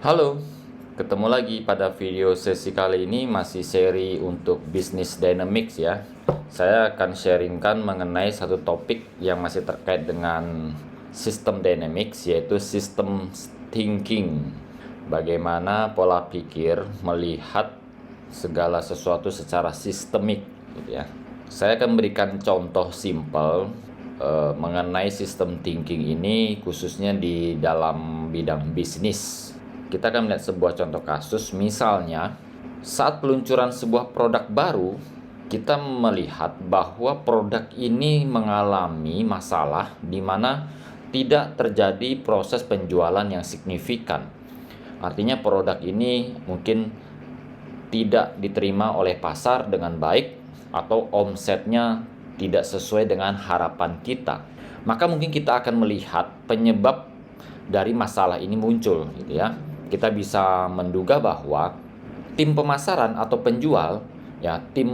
Halo, ketemu lagi pada video sesi kali ini masih seri untuk Business Dynamics ya. Saya akan sharingkan mengenai satu topik yang masih terkait dengan System Dynamics, yaitu System Thinking. Bagaimana pola pikir melihat segala sesuatu secara sistemik gitu ya. Saya akan berikan contoh simpel mengenai sistem thinking ini khususnya di dalam bidang bisnis. Kita akan melihat sebuah contoh kasus, misalnya saat peluncuran sebuah produk baru, kita melihat bahwa produk ini mengalami masalah di mana tidak terjadi proses penjualan yang signifikan. Artinya produk ini mungkin tidak diterima oleh pasar dengan baik atau omsetnya tidak sesuai dengan harapan kita. Maka mungkin kita akan melihat penyebab dari masalah ini muncul gitu ya. Kita bisa menduga bahwa tim pemasaran atau penjual ya, tim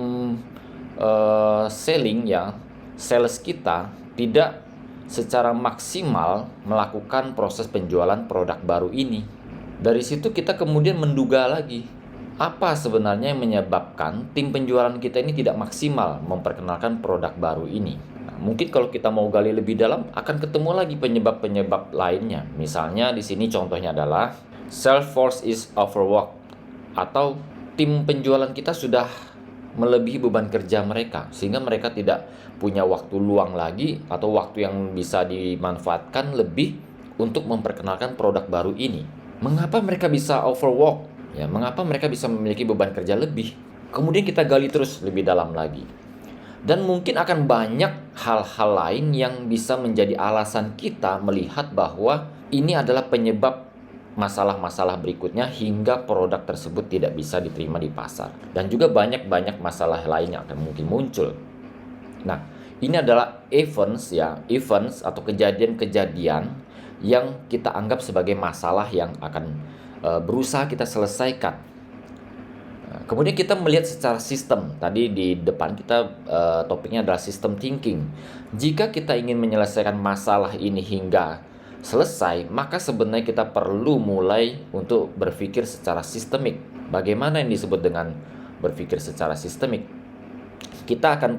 selling ya, sales kita tidak secara maksimal melakukan proses penjualan produk baru ini. Dari situ kita kemudian menduga lagi, apa sebenarnya yang menyebabkan tim penjualan kita ini tidak maksimal memperkenalkan produk baru ini. Mungkin kalau kita mau gali lebih dalam akan ketemu lagi penyebab-penyebab lainnya. Misalnya di sini contohnya adalah sales force is overworked, atau tim penjualan kita sudah melebihi beban kerja mereka sehingga mereka tidak punya waktu luang lagi atau waktu yang bisa dimanfaatkan lebih untuk memperkenalkan produk baru ini. Mengapa mereka bisa overwork? Ya, mengapa mereka bisa memiliki beban kerja lebih? Kemudian kita gali terus lebih dalam lagi. Dan mungkin akan banyak hal-hal lain yang bisa menjadi alasan kita melihat bahwa ini adalah penyebab masalah-masalah berikutnya hingga produk tersebut tidak bisa diterima di pasar. Dan juga banyak masalah lain yang akan mungkin muncul. Nah, ini adalah events atau kejadian-kejadian yang kita anggap sebagai masalah yang akan berusaha kita selesaikan. Kemudian kita melihat secara sistem. Tadi di depan kita topiknya adalah system thinking. Jika kita ingin menyelesaikan masalah ini hingga selesai, maka sebenarnya kita perlu mulai untuk berpikir secara sistemik. Bagaimana yang disebut dengan berpikir secara sistemik?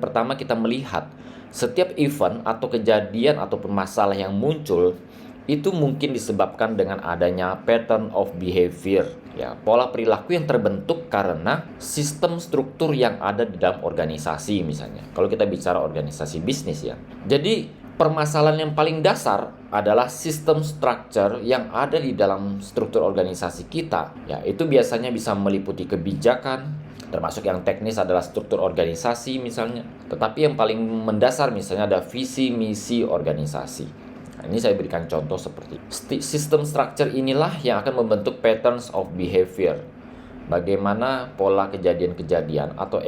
Pertama kita melihat setiap event atau kejadian ataupun masalah yang muncul itu mungkin disebabkan dengan adanya pattern of behavior, ya, pola perilaku yang terbentuk karena sistem struktur yang ada di dalam organisasi misalnya. Kalau kita bicara organisasi bisnis ya. Jadi permasalahan yang paling dasar adalah sistem structure yang ada di dalam struktur organisasi kita, ya. Itu biasanya bisa meliputi kebijakan, termasuk yang teknis adalah struktur organisasi misalnya. Tetapi yang paling mendasar misalnya ada visi misi organisasi. Nah, ini saya berikan contoh seperti sistem structure inilah yang akan membentuk patterns of behavior. Bagaimana pola kejadian-kejadian atau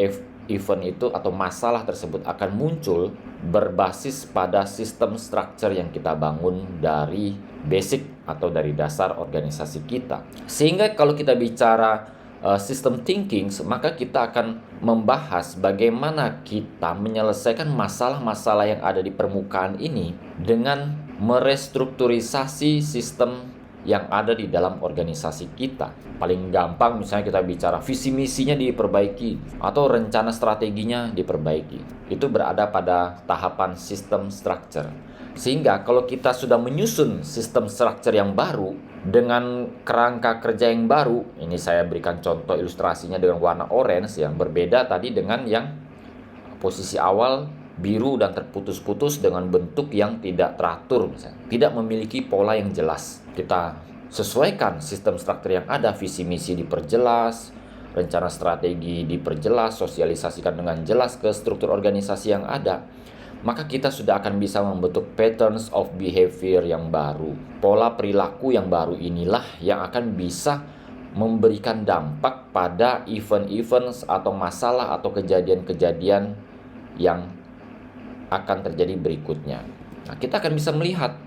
event itu atau masalah tersebut akan muncul berbasis pada sistem structure yang kita bangun dari basic atau dari dasar organisasi kita. Sehingga kalau kita bicara system thinking, maka kita akan membahas bagaimana kita menyelesaikan masalah-masalah yang ada di permukaan ini dengan merestrukturisasi sistem yang ada di dalam organisasi kita. Paling gampang misalnya kita bicara visi misinya diperbaiki atau rencana strateginya diperbaiki. Itu berada pada tahapan system structure. Sehingga kalau kita sudah menyusun sistem structure yang baru dengan kerangka kerja yang baru, ini saya berikan contoh ilustrasinya dengan warna orange yang berbeda tadi dengan yang posisi awal biru dan terputus-putus dengan bentuk yang tidak teratur misalnya, tidak memiliki pola yang jelas. Kita sesuaikan sistem struktur yang ada, visi misi diperjelas, rencana strategi diperjelas, sosialisasikan dengan jelas ke struktur organisasi yang ada. Maka kita sudah akan bisa membentuk patterns of behavior yang baru. Pola perilaku yang baru inilah yang akan bisa memberikan dampak pada event-event atau masalah atau kejadian-kejadian yang akan terjadi berikutnya. Nah, kita akan bisa melihat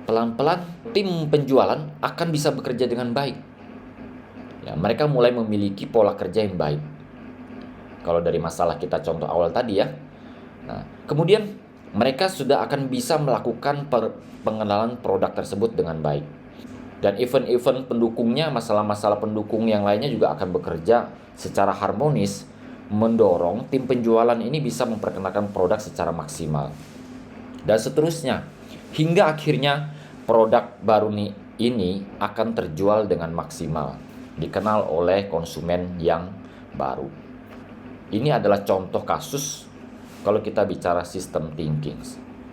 pelan-pelan tim penjualan akan bisa bekerja dengan baik. Ya, mereka mulai memiliki pola kerja yang baik. Kalau dari masalah kita contoh awal tadi ya. Nah, kemudian mereka sudah akan bisa melakukan pengenalan produk tersebut dengan baik. Dan event-event pendukungnya, masalah-masalah pendukung yang lainnya juga akan bekerja secara harmonis, mendorong tim penjualan ini bisa memperkenalkan produk secara maksimal. Dan seterusnya, hingga akhirnya produk baru ini akan terjual dengan maksimal, dikenal oleh konsumen yang baru. Ini adalah contoh kasus kalau kita bicara system thinking.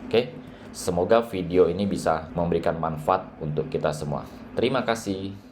Oke? Semoga video ini bisa memberikan manfaat untuk kita semua. Terima kasih.